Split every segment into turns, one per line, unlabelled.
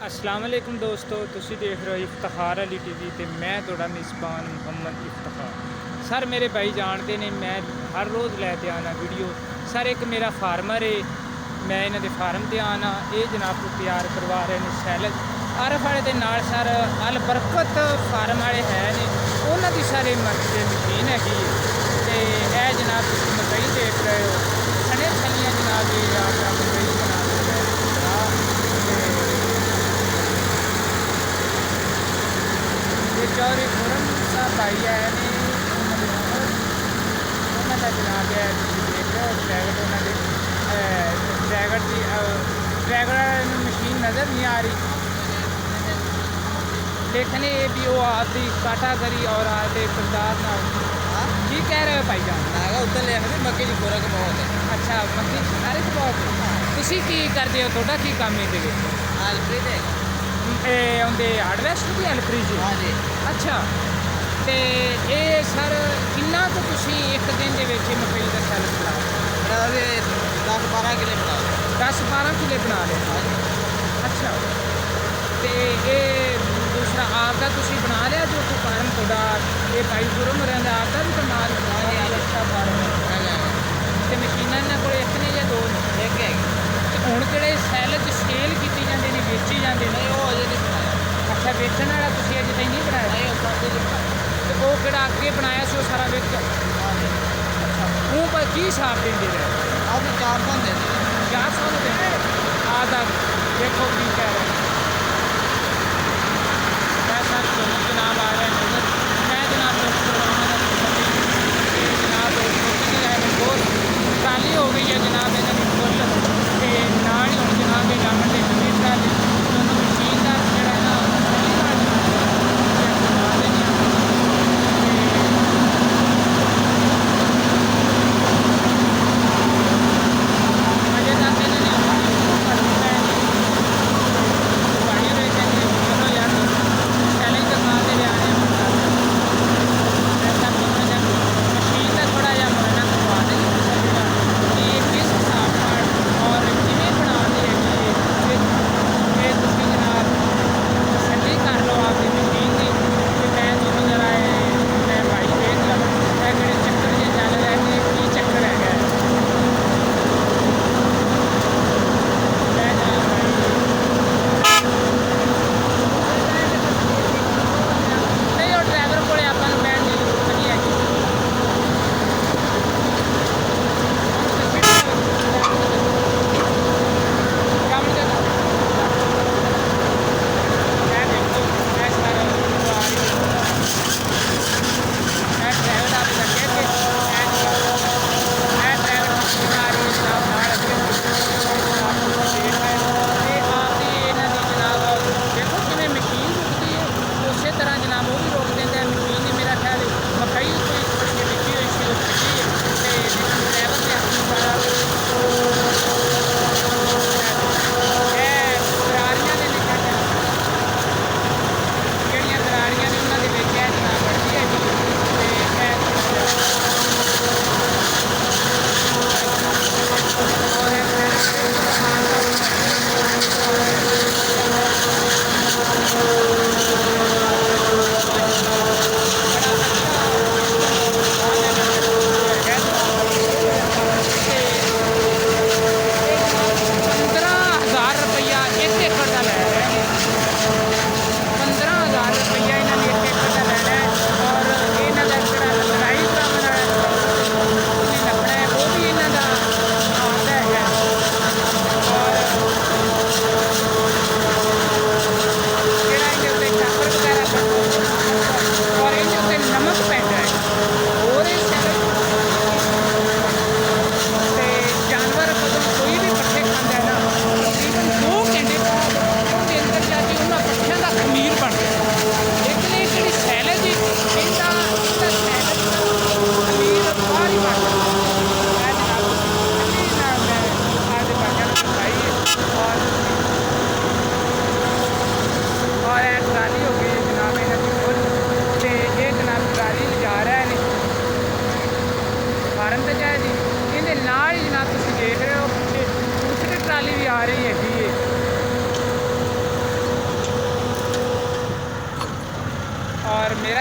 अस्सलाम वालेकुम दोस्तों, तुसी देख रहे हो इफ्तिखार अली टीवी ते मैं थोड़ा मेज़बान मुहम्मद इफ्तिखार। सर मेरे भाई जानते ने मैं हर रोज़ लैके आना वीडियो। सर एक मेरा फार्मर है, मैं इन्हां दे फार्म ते आना। ये जनाब को तैयार करवा रहे हैं सैलज आरफ वाले दे नाल। सर अल बरकत फार्म वाले है ने उन्हां दी सारे मशीन हैगी ते ए जनाब तुसीं मकई देख रहे हो सने छलियां जनाब। ये आपका मकई जनाब चौरी खुरम साहब भाई आए ने उन्होंने जनाब है देख रहे हो ड्रैगन उन्होंने ड्रैगन की ड्रैगन मशीन नज़र नहीं आ रही, लेकिन ये भी वो आपकी काटागरी और आपके किरदार ना की कह रहे हो भाई जान
उत्तर लिख दे मक्की की खुराक बहुत है।
अच्छा मक्की सारे बहुत तुसी की करते हो, थोड़ा की काम है
अलप्रीत है
आंदे हार्डवेस्ट भी एलप्री जी।
हाँ जी।
अच्छा तो ये सर किन्ना तो तुसी एक दिन दे विच मकई का सैल बना
10-12 किले बना
10-12 किले बना लिया। अच्छा तो ये दूसरा आपका तुसी बना लिया जो कि फार्म थोड़ा ये भाई गुरम रहा आपका भी कमाल अच्छा फार्म तो मशीनां इन्हां कोल एक ने या दो ने?
एक है
हुण किहड़े सैलज सेल कीती जांदे ने बेची जांदे ने?
वो अजे नहीं बनाया।
अच्छा बेचण वाला तुसी अजे ताईं नहीं बनाया?
नहीं वो साथे नहीं बनाया।
ते ओह किहड़ा अगे बनाया सी ओह सारा विक गया?
हाँ जी।
हूँ पर की हिसाब देंदे रहे?
अब 400 दे दे
400 देंदे आधा देखो की कह रहे हैं। मैं सर जनाब आ रहे हैं नजर मैं जनाब जनाब बहुत ट्राली हो गई है जनाब इन्हों की फुल ते नाल ही हुण जनाब ये जामन की दूसरी ट्राली दोनों मशीन का जिहड़ा ना अजे तक इन्होंने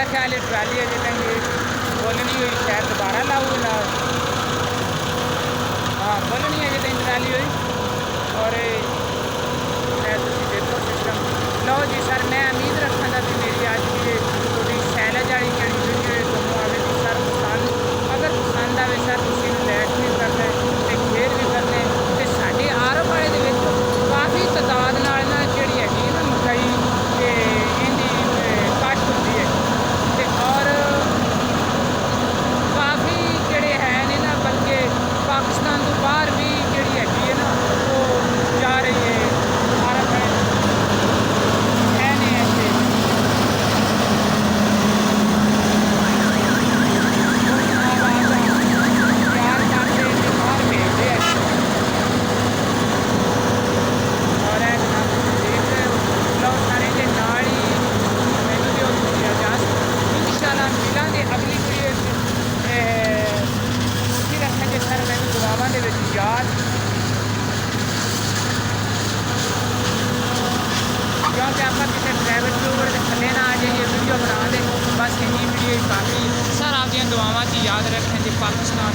मेरा ख्याल है ट्राली अजे तक बोलनी हुई, शायद दोबारा लाओ ना। हाँ बोलनी अजे तक ट्राली हुई और देखो सिस्टम लो जी सर। मैं उम्मीद रखा कि मेरी अज की थोड़ी सैलज वाली जी वीडियो दोनों आएगी सर पसंद। अगर पसंद आए सर तुम लाइक भी करना तो शेयर भी करना तो साढ़े आरब वाले काफ़ी तादाद नाल ना जी हैगी ना मकई इनकी घट होती है ते और काफ़ी जोड़े है ने ना बल्कि पाकिस्तान तो बाहर भी जी हैगी है ना वो जा रही है अरब है ने ऐसे तैयार करके बाहर भेजते हैं और है जनाब देख रहे हो लो सारे के नाल ही मैनू भी होती इजाजत इंशाल्लाह मिलांगे अगली वीडियो फिर रखेंगे सर मैनू दुआवां दे विच याद क्योंकि आप किसी प्राइवेट यूट्यूबर के थले ना आ जाइए वीडियो बना दे बस यही वीडियो ही काफ़ी सर आपकी दुआवां की याद रखें जी पाकिस्तान